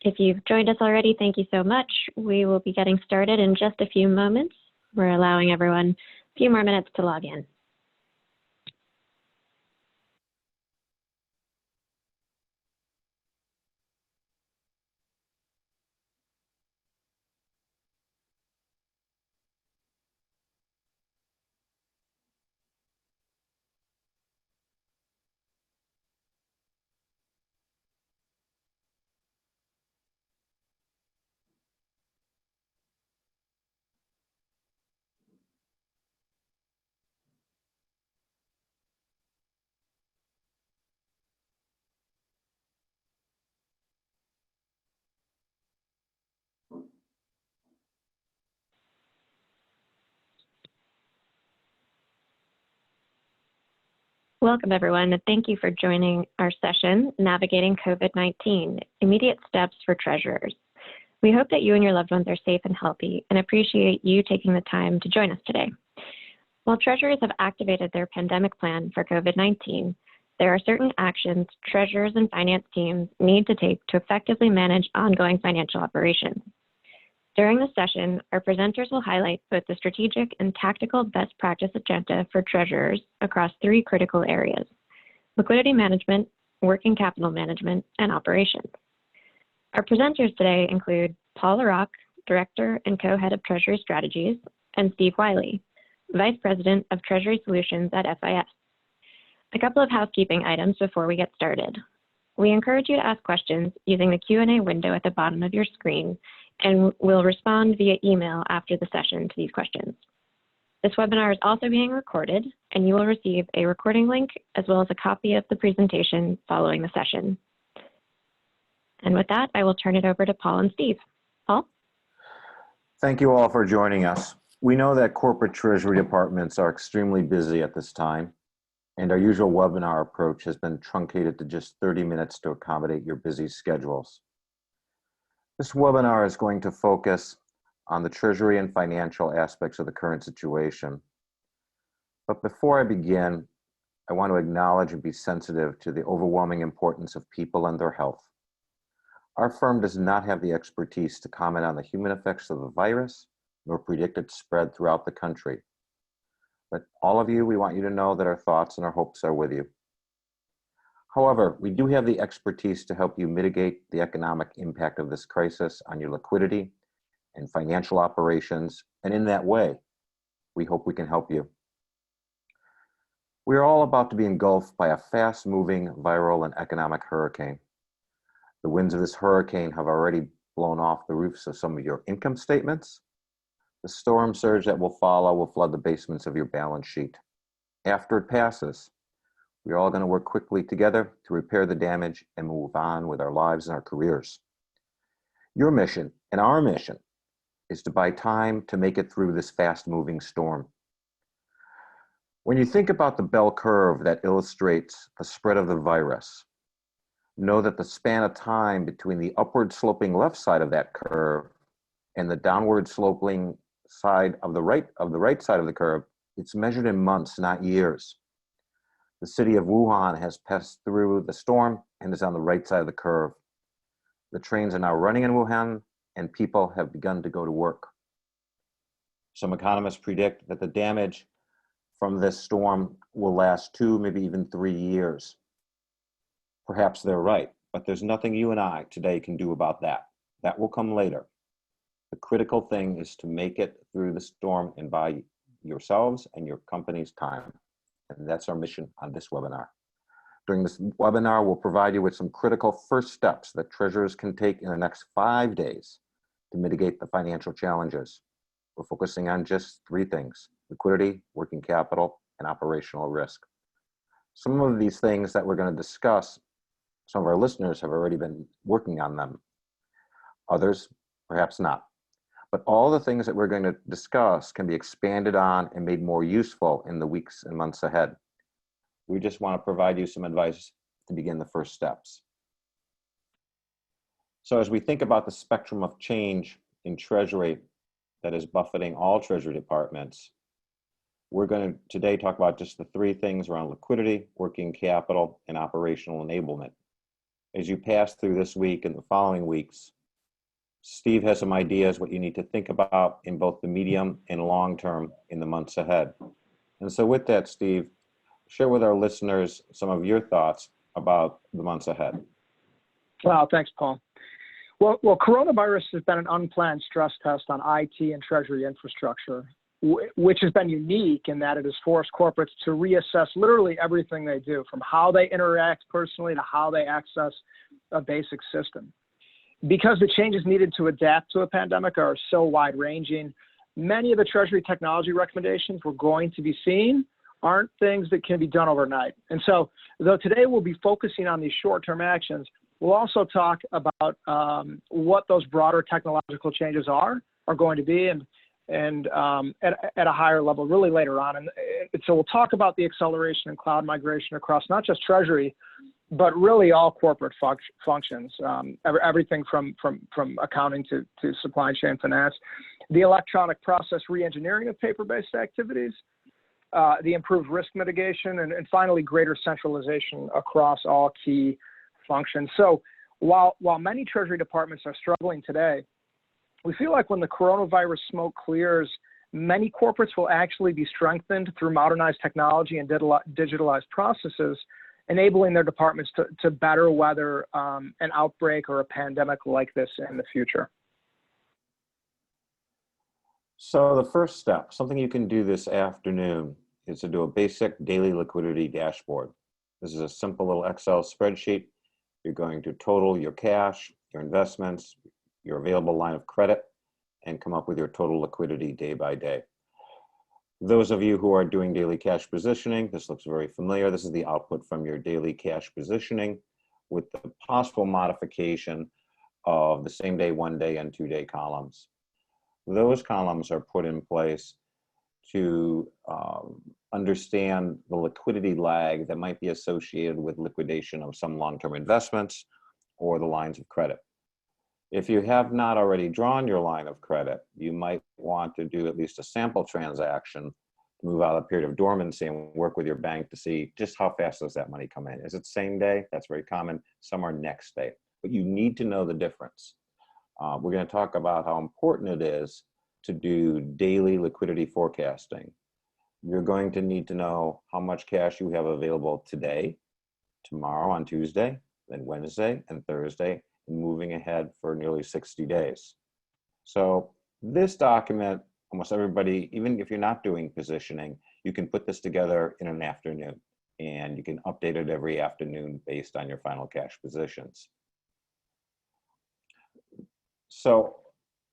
If you've joined us already, thank you so much. We will be getting started in just a few moments. We're allowing everyone a few more minutes to log in. Welcome, everyone, and thank you for joining our session, Navigating COVID-19, Immediate Steps for Treasurers. We hope that you and your loved ones are safe and healthy and appreciate you taking the time to join us today. While treasurers have activated their pandemic plan for COVID-19, there are certain actions treasurers and finance teams need to take to effectively manage ongoing financial operations. During this session, our presenters will highlight both the strategic and tactical best practice agenda for treasurers across three critical areas: liquidity management, working capital management, and operations. Our presenters today include Paul LaRock, Director and Co-Head of Treasury Strategies, and Steve Wiley, Vice President of Treasury Solutions at FIS. A couple of housekeeping items before we get started. We encourage you to ask questions using the Q&A window at the bottom of your screen, and we'll respond via email after the session to these questions. This webinar is also being recorded, and you will receive a recording link as well as a copy of the presentation following the session. And with that, I will turn it over to Paul and Steve. Paul? Thank you all for joining us. We know that corporate treasury departments are extremely busy at this time, and our usual webinar approach has been truncated to just 30 minutes to accommodate your busy schedules. This webinar is going to focus on the treasury and financial aspects of the current situation. But before I begin, I want to acknowledge and be sensitive to the overwhelming importance of people and their health. Our firm does not have the expertise to comment on the human effects of the virus, nor predict its spread throughout the country. But all of you, we want you to know that our thoughts and our hopes are with you. However, we do have the expertise to help you mitigate the economic impact of this crisis on your liquidity and financial operations, and in that way, we hope we can help you. We are all about to be engulfed by a fast-moving viral and economic hurricane. The winds of this hurricane have already blown off the roofs of some of your income statements. The storm surge that will follow will flood the basements of your balance sheet. After it passes, we're all going to work quickly together to repair the damage and move on with our lives and our careers. Your mission and our mission is to buy time to make it through this fast-moving storm. When you think about the bell curve that illustrates the spread of the virus, know that the span of time between the upward sloping left side of that curve and the downward sloping side of the right side of the curve, it's measured in months, not years. The city of Wuhan has passed through the storm and is on the right side of the curve. The trains are now running in Wuhan and people have begun to go to work. Some economists predict that the damage from this storm will last 2, maybe even 3 years. Perhaps they're right, but there's nothing you and I today can do about that. That will come later. The critical thing is to make it through the storm and buy yourselves and your company's time. And that's our mission on this webinar. During this webinar, we'll provide you with some critical first steps that treasurers can take in the next 5 days to mitigate the financial challenges. We're focusing on just 3 things: liquidity, working capital, and operational risk. Some of these things that we're going to discuss, some of our listeners have already been working on them. Others, perhaps not. But all the things that we're going to discuss can be expanded on and made more useful in the weeks and months ahead. We just want to provide you some advice to begin the first steps. So as we think about the spectrum of change in Treasury that is buffeting all Treasury departments, we're going to today talk about just the 3 things around liquidity, working capital, and operational enablement. As you pass through this week and the following weeks, Steve has some ideas what you need to think about in both the medium and long term in the months ahead. And so with that, Steve, share with our listeners some of your thoughts about the months ahead. Wow, thanks, Paul. Well, coronavirus has been an unplanned stress test on IT and Treasury infrastructure, which has been unique in that it has forced corporates to reassess literally everything they do, from how they interact personally to how they access a basic system. Because the changes needed to adapt to a pandemic are so wide-ranging, many of the Treasury technology recommendations we're going to be seeing aren't things that can be done overnight. And so, though today we'll be focusing on these short-term actions, we'll also talk about what those broader technological changes are going to be, and at a higher level really later on. And so we'll talk about the acceleration in cloud migration across not just Treasury, but really all corporate functions, everything from accounting to supply chain finance, the electronic process re-engineering of paper-based activities, the improved risk mitigation, and finally greater centralization across all key functions. So while many Treasury departments are struggling today, we feel like when the coronavirus smoke clears, many corporates will actually be strengthened through modernized technology and digitalized processes, enabling their departments to better weather an outbreak or a pandemic like this in the future. So the first step, something you can do this afternoon, is to do a basic daily liquidity dashboard. This is a simple little Excel spreadsheet. You're going to total your cash, your investments, your available line of credit, and come up with your total liquidity day by day. Those of you who are doing daily cash positioning, this looks very familiar. This is the output from your daily cash positioning with the possible modification of the same day, 1 day, and 2 day columns. Those columns are put in place to understand the liquidity lag that might be associated with liquidation of some long-term investments or the lines of credit. If you have not already drawn your line of credit, you might want to do at least a sample transaction to move out of a period of dormancy and work with your bank to see just how fast does that money come in. Is it same day? That's very common. Some are next day. But you need to know the difference. We're going to talk about how important it is to do daily liquidity forecasting. You're going to need to know how much cash you have available today, tomorrow on Tuesday, then Wednesday and Thursday, and moving ahead for nearly 60 days. So this document, almost everybody, even if you're not doing positioning, you can put this together in an afternoon, and you can update it every afternoon based on your final cash positions. So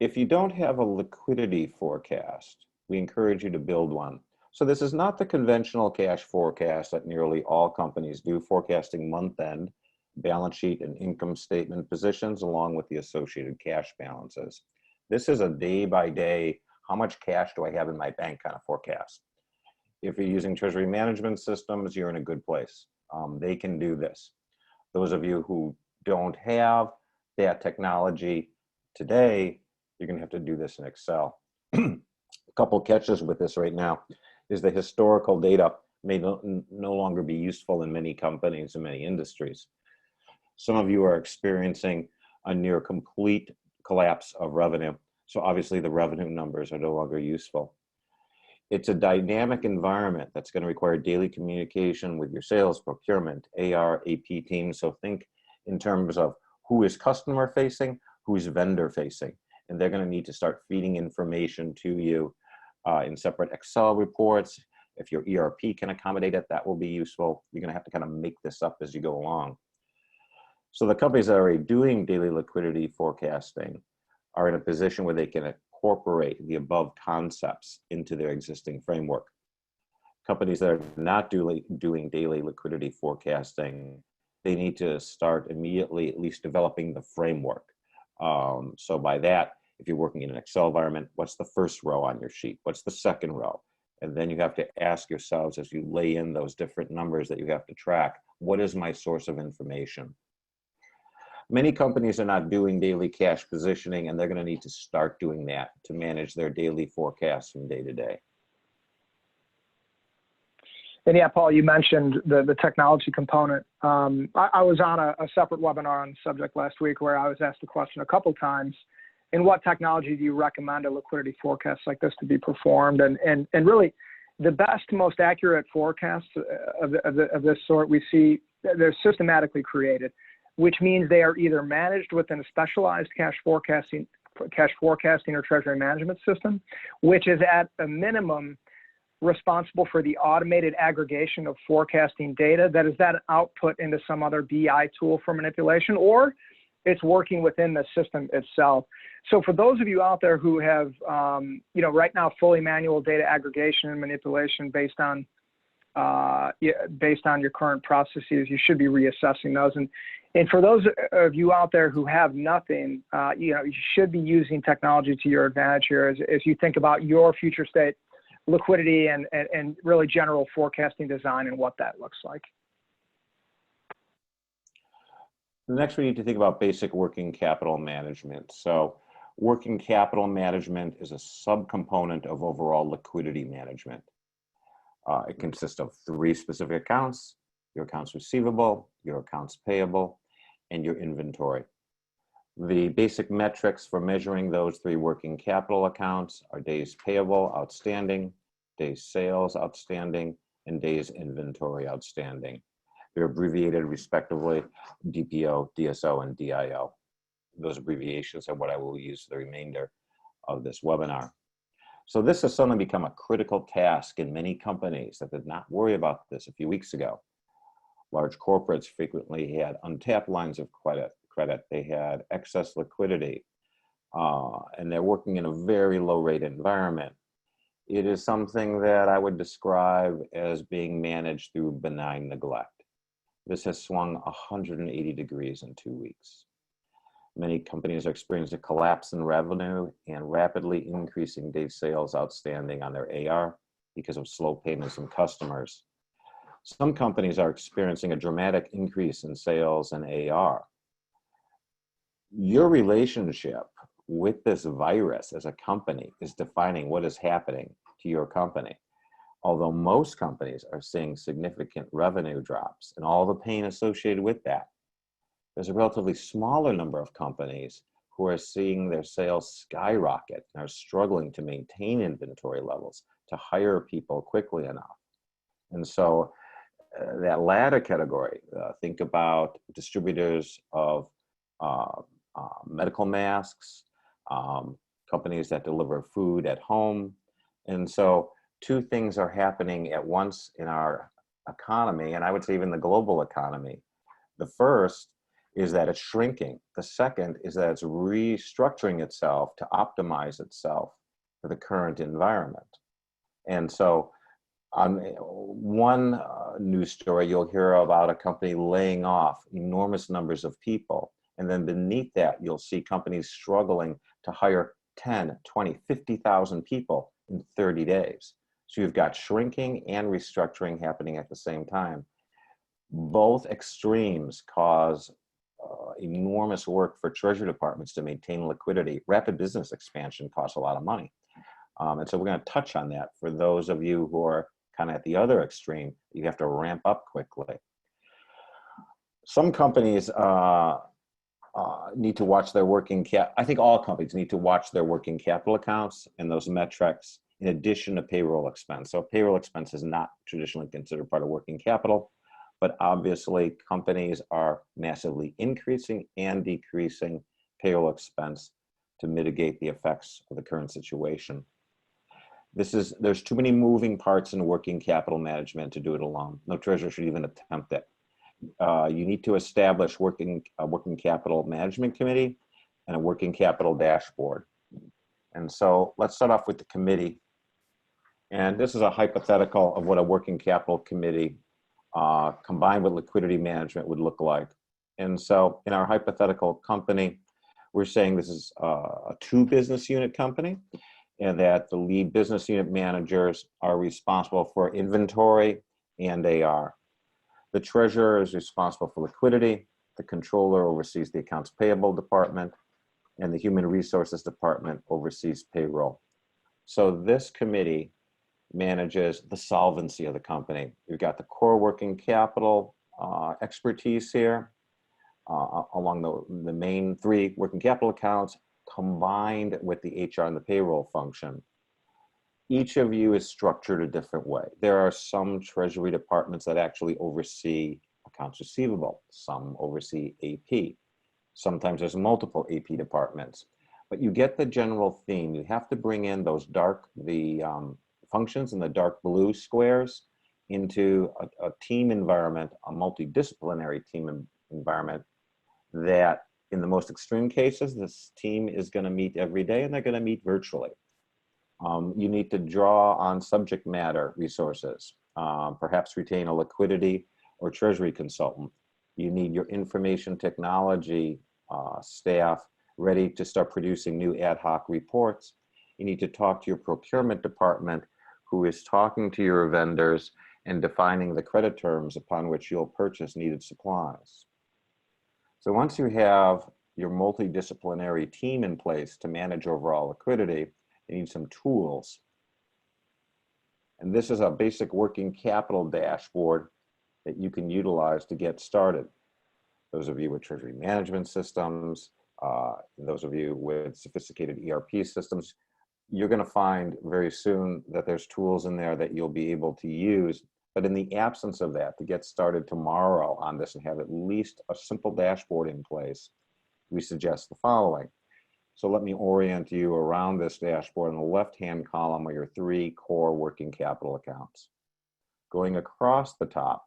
if you don't have a liquidity forecast, we encourage you to build one. So this is not the conventional cash forecast that nearly all companies do, forecasting month-end, balance sheet and income statement positions along with the associated cash balances. This is a day-by-day, how much cash do I have in my bank kind of forecast. If you're using treasury management systems, you're in a good place. They can do this. Those of you who don't have that technology today, you're going to have to do this in Excel. A couple catches with this right now is the historical data may no longer be useful in many companies and many industries. Some of you are experiencing a near complete collapse of revenue. So obviously the revenue numbers are no longer useful. It's a dynamic environment that's going to require daily communication with your sales, procurement, AR-AP teams. So think in terms of who is customer facing, who is vendor facing. And they're going to need to start feeding information to you in separate Excel reports. If your ERP can accommodate it, that will be useful. You're going to have to kind of make this up as you go along. So the companies that are already doing daily liquidity forecasting are in a position where they can incorporate the above concepts into their existing framework. Companies that are not doing daily liquidity forecasting, they need to start immediately at least developing the framework. So by that, if you're working in an Excel environment, what's the first row on your sheet? What's the second row? And then you have to ask yourselves as you lay in those different numbers that you have to track, what is my source of information? Many companies are not doing daily cash positioning, and they're going to need to start doing that to manage their daily forecasts from day to day. And yeah, Paul, you mentioned the technology component. I was on a separate webinar on the subject last week where I was asked the question a couple times, in what technology do you recommend a liquidity forecast like this to be performed? And really, the best, most accurate forecasts of this sort we see, they're systematically created, which means they are either managed within a specialized cash forecasting or treasury management system, which is at a minimum responsible for the automated aggregation of forecasting data that is then output into some other BI tool for manipulation, or it's working within the system itself. So for those of you out there who have, right now fully manual data aggregation and manipulation based on your current processes, you should be reassessing those. And for those of you out there who have nothing, you should be using technology to your advantage here as you think about your future state liquidity and really general forecasting design and what that looks like. Next, we need to think about basic working capital management. So working capital management is a subcomponent of overall liquidity management. It consists of 3 specific accounts: your accounts receivable, your accounts payable, and your inventory. The basic metrics for measuring those 3 working capital accounts are days payable outstanding, days sales outstanding, and days inventory outstanding. They're abbreviated respectively DPO, DSO, and DIO. Those abbreviations are what I will use for the remainder of this webinar. So this has suddenly become a critical task in many companies that did not worry about this a few weeks ago. Large corporates frequently had untapped lines of credit. They had excess liquidity, and they're working in a very low rate environment. It is something that I would describe as being managed through benign neglect. This has swung 180 degrees in 2 weeks. Many companies are experiencing a collapse in revenue and rapidly increasing days sales outstanding on their AR because of slow payments from customers. Some companies are experiencing a dramatic increase in sales and AR. Your relationship with this virus as a company is defining what is happening to your company. Although most companies are seeing significant revenue drops and all the pain associated with that, there's a relatively smaller number of companies who are seeing their sales skyrocket and are struggling to maintain inventory levels, to hire people quickly enough. And so that latter category, think about distributors of medical masks, companies that deliver food at home. And so 2 things are happening at once in our economy, and I would say even the global economy. The first is that it's shrinking. The second is that it's restructuring itself to optimize itself for the current environment. And so on one news story, you'll hear about a company laying off enormous numbers of people. And then beneath that, you'll see companies struggling to hire 10, 20, 50,000 people in 30 days. So you've got shrinking and restructuring happening at the same time. Both extremes cause enormous work for Treasury departments to maintain liquidity. Rapid business expansion costs a lot of money. And so we're going to touch on that for those of you who are kind of at the other extreme. You have to ramp up quickly. Some companies need to watch their working cap. I think all companies need to watch their working capital accounts and those metrics in addition to payroll expense. So payroll expense is not traditionally considered part of working capital, but obviously companies are massively increasing and decreasing payroll expense to mitigate the effects of the current situation. There's too many moving parts in working capital management to do it alone. No treasurer should even attempt it. You need to establish a working capital management committee and a working capital dashboard. And so let's start off with the committee. And this is a hypothetical of what a working capital committee combined with liquidity management would look like. And so in our hypothetical company, we're saying this is a 2 business unit company, and that the lead business unit managers are responsible for inventory and AR. The treasurer is responsible for liquidity. The controller oversees the accounts payable department, and the human resources department oversees payroll. So this committee manages the solvency of the company. You've got the core working capital expertise here, along the main three working capital accounts, combined with the HR and the payroll function. Each of you is structured a different way. There are some treasury departments that actually oversee accounts receivable. Some oversee AP. Sometimes there's multiple AP departments. But you get the general theme. You have to bring in those functions in the dark blue squares into a team environment, a multidisciplinary team environment that in the most extreme cases, this team is going to meet every day and they're going to meet virtually. You need to draw on subject matter resources, perhaps retain a liquidity or treasury consultant. You need your information technology staff ready to start producing new ad hoc reports. You need to talk to your procurement department, who is talking to your vendors and defining the credit terms upon which you'll purchase needed supplies. So once you have your multidisciplinary team in place to manage overall liquidity, you need some tools. And this is a basic working capital dashboard that you can utilize to get started. Those of you with treasury management systems, those of you with sophisticated ERP systems, you're going to find very soon that there's tools in there that you'll be able to use. But in the absence of that, to get started tomorrow on this and have at least a simple dashboard in place, we suggest the following. So let me orient you around this dashboard. In the left-hand column are your three core working capital accounts. Going across the top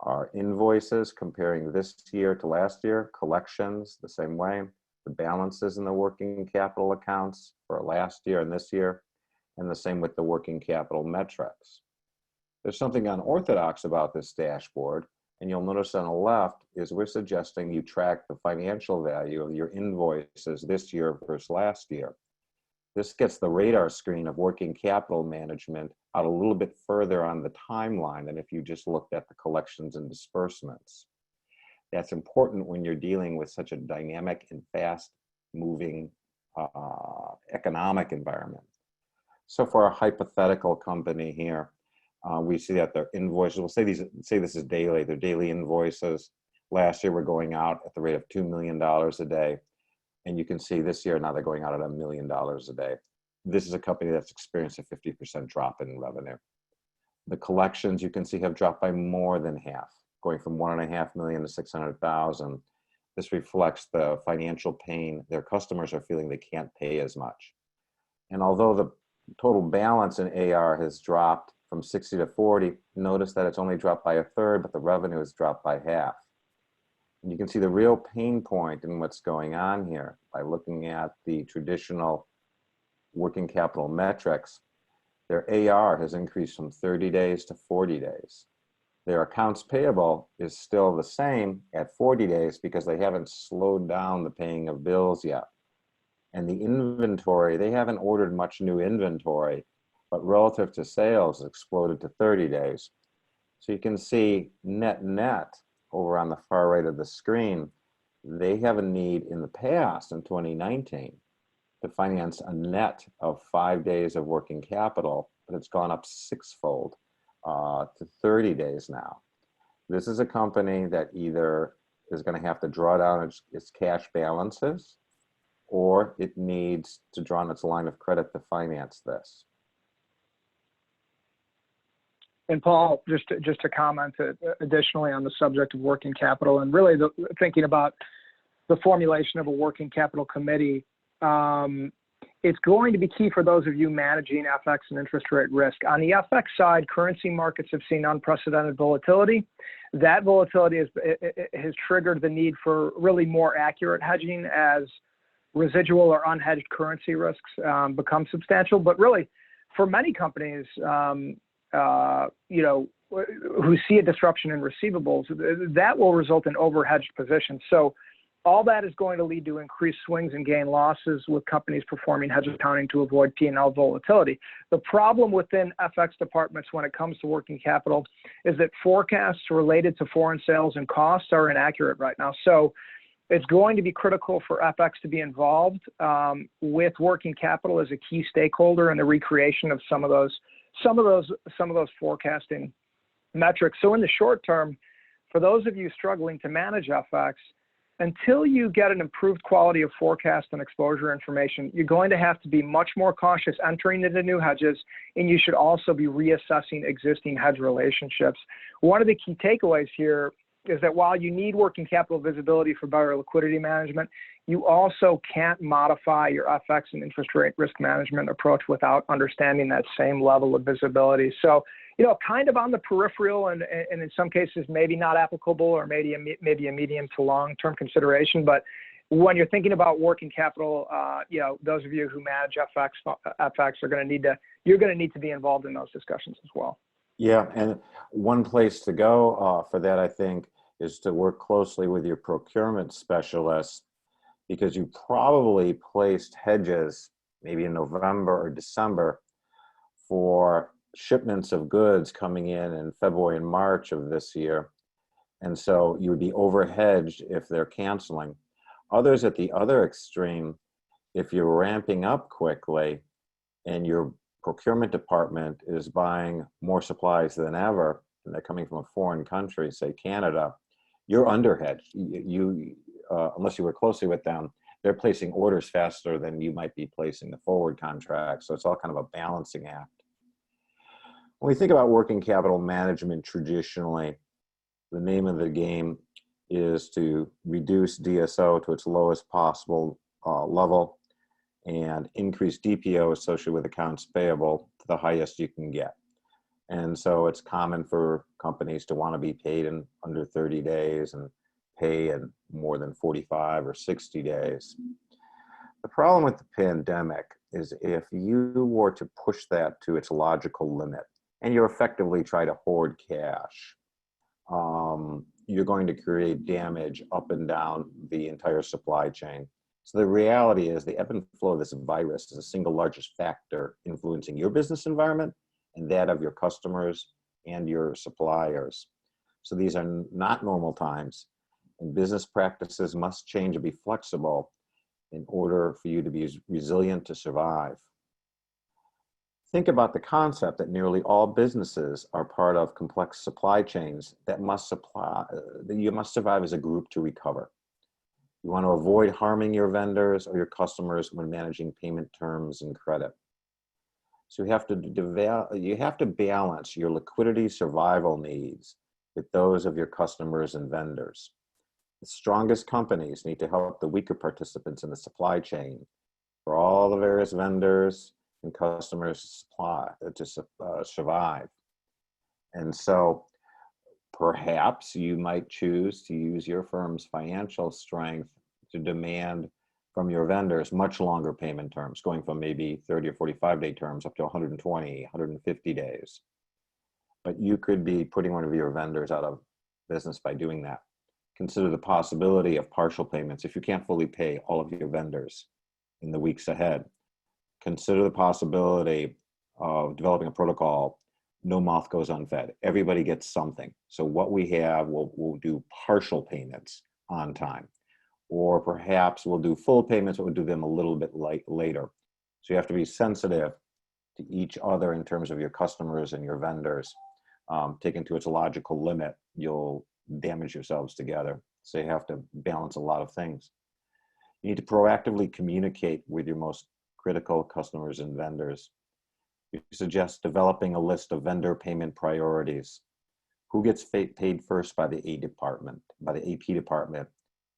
are invoices comparing this year to last year, collections the same way, the balances in the working capital accounts for last year and this year, and the same with the working capital metrics. There's something unorthodox about this dashboard, and you'll notice on the left is we're suggesting you track the financial value of your invoices this year versus last year. This gets the radar screen of working capital management out a little bit further on the timeline than if you just looked at the collections and disbursements. That's important when you're dealing with such a dynamic and fast-moving economic environment. So for a hypothetical company here, we see that their invoices, we'll say this is daily, their daily invoices. Last year, we're going out at the rate of $2 million a day. And you can see this year, now they're going out at $1 million a day. This is a company that's experienced a 50% drop in revenue. The collections you can see have dropped by more than half, going from 1.5 million to 600,000. This reflects the financial pain their customers are feeling. They can't pay as much. And although the total balance in AR has dropped from 60 to 40, notice that it's only dropped by 1/3, but the revenue has dropped by half. And you can see the real pain point in what's going on here by looking at the traditional working capital metrics. Their AR has increased from 30 days to 40 days. Their accounts payable is still the same at 40 days because they haven't slowed down the paying of bills yet. And the inventory, they haven't ordered much new inventory, but relative to sales, it's exploded to 30 days. So you can see net over on the far right of the screen, they have a need in the past in 2019 to finance a net of 5 days of working capital, but it's gone up 6-fold to 30 days now. This is a company that either is going to have to draw down its cash balances, or it needs to draw on its line of credit to finance this. And Paul, just to comment additionally on the subject of working capital and really thinking about the formulation of a working capital committee, it's going to be key for those of you managing FX and interest rate risk. On the FX side, currency markets have seen unprecedented volatility. That volatility has triggered the need for really more accurate hedging as residual or unhedged currency risks become substantial. But really, for many companies, who see a disruption in receivables, that will result in overhedged positions. So all that is going to lead to increased swings and gain losses with companies performing hedge accounting to avoid P&L volatility. The problem within FX departments when it comes to working capital is that forecasts related to foreign sales and costs are inaccurate right now. So it's going to be critical for FX to be involved with working capital as a key stakeholder in the recreation of some of those some of those forecasting metrics. So in the short term, for those of you struggling to manage FX, until you get an improved quality of forecast and exposure information, you're going to have to be much more cautious entering into new hedges, and you should also be reassessing existing hedge relationships. One of the key takeaways here is that while you need working capital visibility for better liquidity management, you also can't modify your FX and interest rate risk management approach without understanding that same level of visibility. So, kind of on the peripheral and in some cases maybe not applicable or maybe a medium to long-term consideration. But when you're thinking about working capital, those of you who manage FX are going to need to be involved in those discussions as well. Yeah, and one place to go for that, I think, is to work closely with your procurement specialists, because you probably placed hedges maybe in November or December for shipments of goods coming in February and March of this year. And so you would be overhedged if they're canceling. Others at the other extreme, if you're ramping up quickly and your procurement department is buying more supplies than ever, and they're coming from a foreign country, say Canada, you're underhedged. Unless you work closely with them, they're placing orders faster than you might be placing the forward contract. So it's all kind of a balancing act. When we think about working capital management traditionally, the name of the game is to reduce DSO to its lowest possible level and increase DPO associated with accounts payable to the highest you can get. And so it's common for companies to want to be paid in under 30 days and pay in more than 45 or 60 days. The problem with the pandemic is if you were to push that to its logical limit and you effectively try to hoard cash, you're going to create damage up and down the entire supply chain. So the reality is the ebb and flow of this virus is the single largest factor influencing your business environment and that of your customers and your suppliers. So these are not normal times, and business practices must change and be flexible in order for you to be resilient to survive. Think about the concept that nearly all businesses are part of complex supply chains that you must survive as a group to recover. You want to avoid harming your vendors or your customers when managing payment terms and credit. So you have to balance your liquidity survival needs with those of your customers and vendors. The strongest companies need to help the weaker participants in the supply chain for all the various vendors and customers to survive. And so perhaps you might choose to use your firm's financial strength to demand from your vendors much longer payment terms, going from maybe 30 or 45-day terms up to 120, 150 days. But you could be putting one of your vendors out of business by doing that. Consider the possibility of partial payments if you can't fully pay all of your vendors in the weeks ahead. Consider the possibility of developing a protocol, no mouth goes unfed. Everybody gets something. So what we have, we'll do partial payments on time. Or perhaps we'll do full payments, but we'll do them a little bit later. So you have to be sensitive to each other in terms of your customers and your vendors. Taken to its logical limit, you'll damage yourselves together. So you have to balance a lot of things. You need to proactively communicate with your most critical customers and vendors. We suggest developing a list of vendor payment priorities. Who gets paid first by the AP department,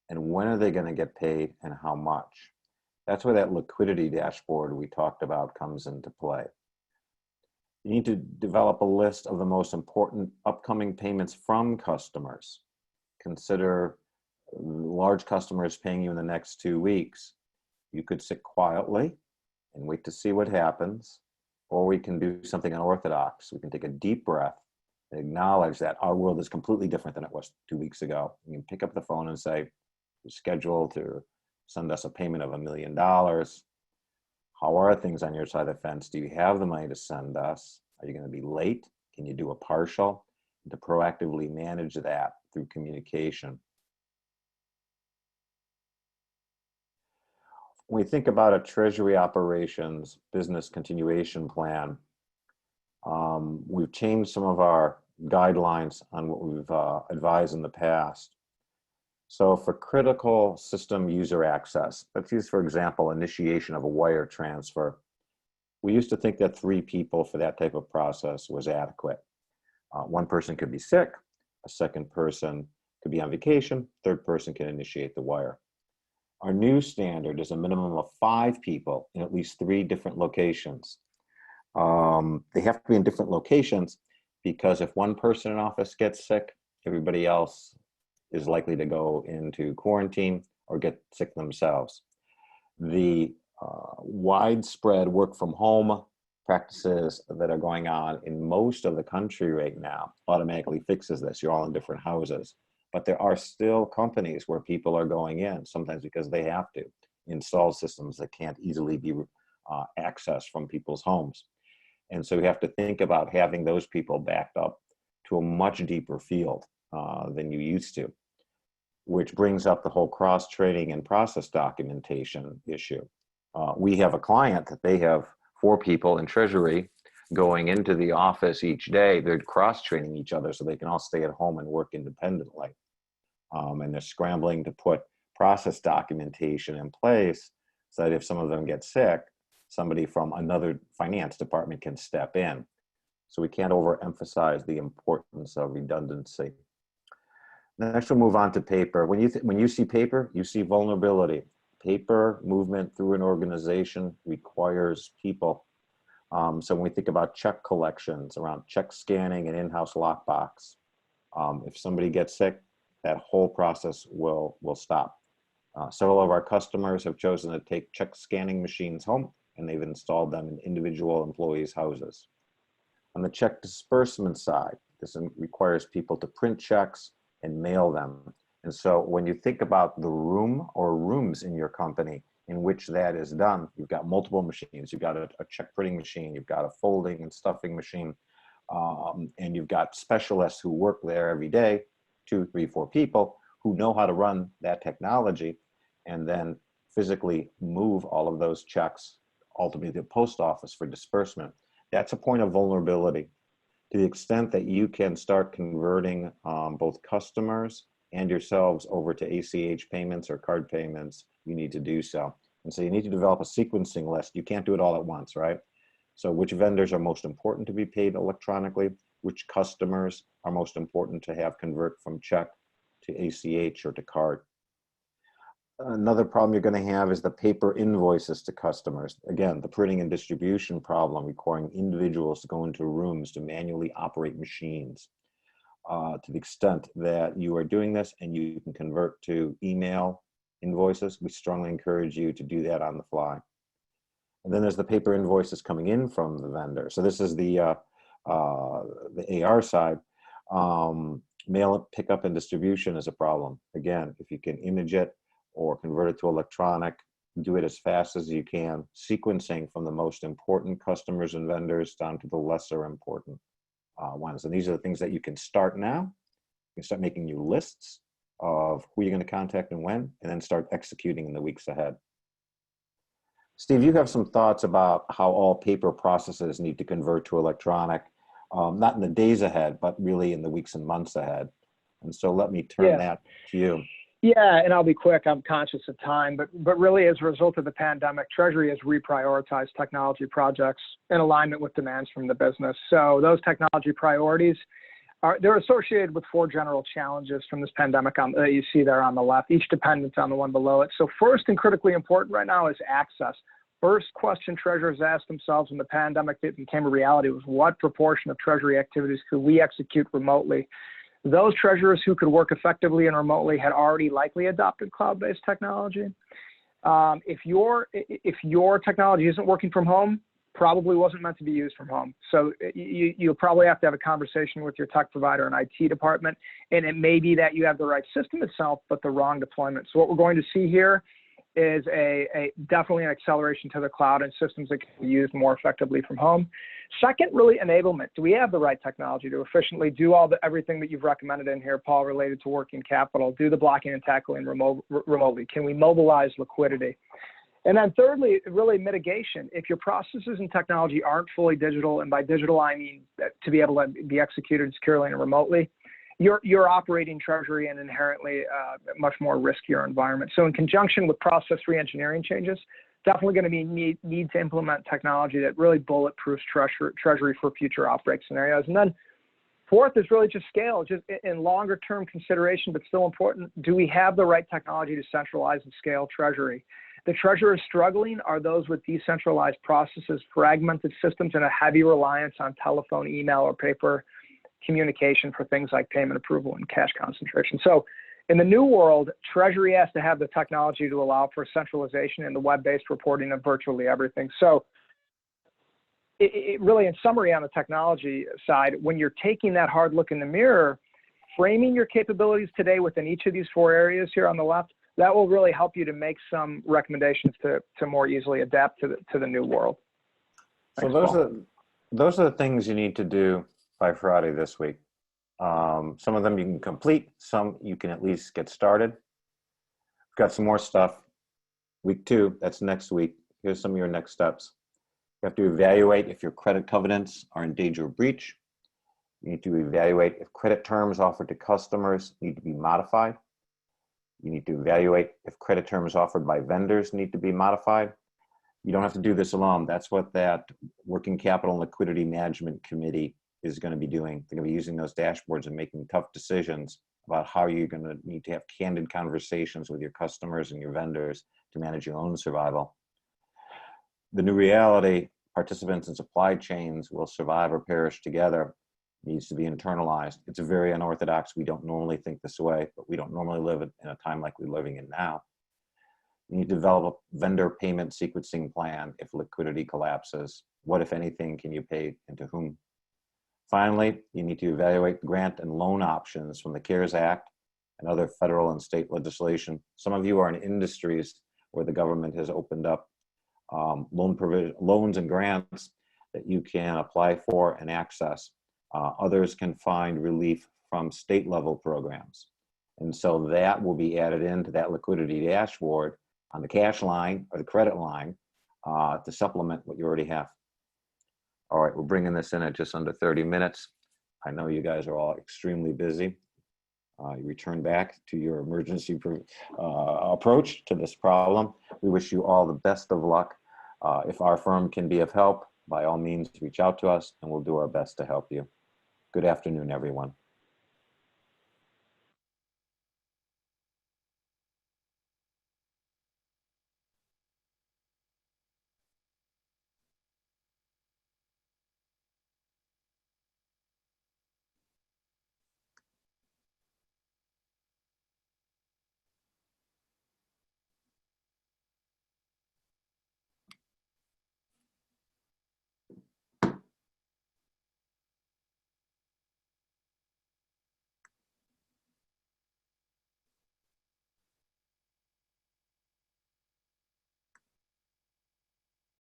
and when are they going to get paid and how much? That's where that liquidity dashboard we talked about comes into play. You need to develop a list of the most important upcoming payments from customers. Consider large customers paying you in the next 2 weeks. You could sit quietly and wait to see what happens, or we can do something unorthodox. We can take a deep breath and acknowledge that our world is completely different than it was 2 weeks ago. You can pick up the phone and say, you're scheduled to send us a payment of $1 million. How are things on your side of the fence? Do you have the money to send us? Are you going to be late? Can you do a partial? And to proactively manage that through communication. When we think about a Treasury Operations business continuation plan, We've changed some of our guidelines on what we've advised in the past. So for critical system user access, let's use, for example, initiation of a wire transfer. We used to think that 3 people for that type of process was adequate. One person could be sick, a second person could be on vacation, third person can initiate the wire. Our new standard is a minimum of 5 people in at least 3 different locations. They have to be in different locations because if one person in office gets sick, everybody else is likely to go into quarantine or get sick themselves. The widespread work from home practices that are going on in most of the country right now automatically fixes this. You're all in different houses. But there are still companies where people are going in, sometimes because they have to install systems that can't easily be accessed from people's homes. And so we have to think about having those people backed up to a much deeper field than you used to, which brings up the whole cross-training and process documentation issue. We have a client that they have 4 people in Treasury going into the office each day. They're cross-training each other so they can all stay at home and work independently. And they're scrambling to put process documentation in place so that if some of them get sick, somebody from another finance department can step in. So we can't overemphasize the importance of redundancy. Next, we'll move on to paper. When you see paper, you see vulnerability. Paper movement through an organization requires people. So when we think about check collections, around check scanning and in-house lockbox, if somebody gets sick, that whole process will stop. Several of our customers have chosen to take check scanning machines home, and they've installed them in individual employees' houses. On the check disbursement side, this requires people to print checks and mail them. And so when you think about the room or rooms in your company in which that is done, you've got multiple machines. You've got a check printing machine, you've got a folding and stuffing machine, and you've got specialists who work there every day, 2, 3, 4 people who know how to run that technology and then physically move all of those checks ultimately to the post office for disbursement. That's a point of vulnerability. To the extent that you can start converting both customers and yourselves over to ACH payments or card payments, you need to do so. And so you need to develop a sequencing list. You can't do it all at once, right? So which vendors are most important to be paid electronically? Which customers are most important to have convert from check to ACH or to card? Another problem you're going to have is the paper invoices to customers. Again, the printing and distribution problem requiring individuals to go into rooms to manually operate machines. To the extent that you are doing this and you can convert to email invoices, we strongly encourage you to do that on the fly. And then there's the paper invoices coming in from the vendor. So this is the AR side. Mail pickup and distribution is a problem. Again, if you can image it or convert it to electronic, do it as fast as you can, sequencing from the most important customers and vendors down to the lesser important ones. And these are the things that you can start now. You can start making new lists of who you're going to contact and when, and then start executing in the weeks ahead. Steve, you have some thoughts about how all paper processes need to convert to electronic, not in the days ahead, but really in the weeks and months ahead. And so let me turn that to you. Yeah, and I'll be quick. I'm conscious of time, but really as a result of the pandemic, Treasury has reprioritized technology projects in alignment with demands from the business. So those technology priorities they're associated with 4 general challenges from this pandemic that you see there on the left, each dependent on the one below it. So first and critically important right now is access. First question treasurers asked themselves when the pandemic became a reality was what proportion of Treasury activities could we execute remotely? Those treasurers who could work effectively and remotely had already likely adopted cloud-based technology. If your technology isn't working from home, probably wasn't meant to be used from home. So you'll probably have to have a conversation with your tech provider and IT department, and it may be that you have the right system itself, but the wrong deployment. So what we're going to see here is definitely an acceleration to the cloud and systems that can be used more effectively from home. Second, really enablement. Do we have the right technology to efficiently do everything that you've recommended in here, Paul, related to working capital, do the blocking and tackling remotely? Can we mobilize liquidity? And then thirdly, really mitigation. If your processes and technology aren't fully digital, and by digital I mean to be able to be executed securely and remotely, you're operating Treasury in inherently a much more riskier environment. So in conjunction with process re-engineering changes, definitely going to be need to implement technology that really bulletproofs Treasury for future outbreak scenarios. And then fourth is really just scale, just in longer term consideration, but still important. Do we have the right technology to centralize and scale Treasury? The treasurers struggling are those with decentralized processes, fragmented systems, and a heavy reliance on telephone, email, or paper communication for things like payment approval and cash concentration. So in the new world, Treasury has to have the technology to allow for centralization and the web-based reporting of virtually everything. So it really, in summary on the technology side, when you're taking that hard look in the mirror, framing your capabilities today within each of these four areas here on the left, that will really help you to make some recommendations to more easily adapt to the new world. Thanks, so those are the things you need to do by Friday this week. Some of them you can complete, some you can at least get started. We've got some more stuff. Week 2, that's next week. Here's some of your next steps. You have to evaluate if your credit covenants are in danger of breach. You need to evaluate if credit terms offered to customers need to be modified. You need to evaluate if credit terms offered by vendors need to be modified. You don't have to do this alone. That's what that Working Capital and Liquidity Management Committee is going to be doing. They're going to be using those dashboards and making tough decisions about how you're going to need to have candid conversations with your customers and your vendors to manage your own survival. The new reality, participants in supply chains will survive or perish together, needs to be internalized. It's very unorthodox. We don't normally think this way, but we don't normally live in a time like we're living in now. You need to develop a vendor payment sequencing plan if liquidity collapses. What, if anything, can you pay and to whom? Finally, you need to evaluate grant and loan options from the CARES Act and other federal and state legislation. Some of you are in industries where the government has opened up loans and grants that you can apply for and access. Others can find relief from state level programs. And so that will be added into that liquidity dashboard on the cash line or the credit line to supplement what you already have. All right, we're bringing this in at just under 30 minutes. I know you guys are all extremely busy. You return back to your emergency approach to this problem. We wish you all the best of luck. If our firm can be of help, by all means, reach out to us and we'll do our best to help you. Good afternoon, everyone.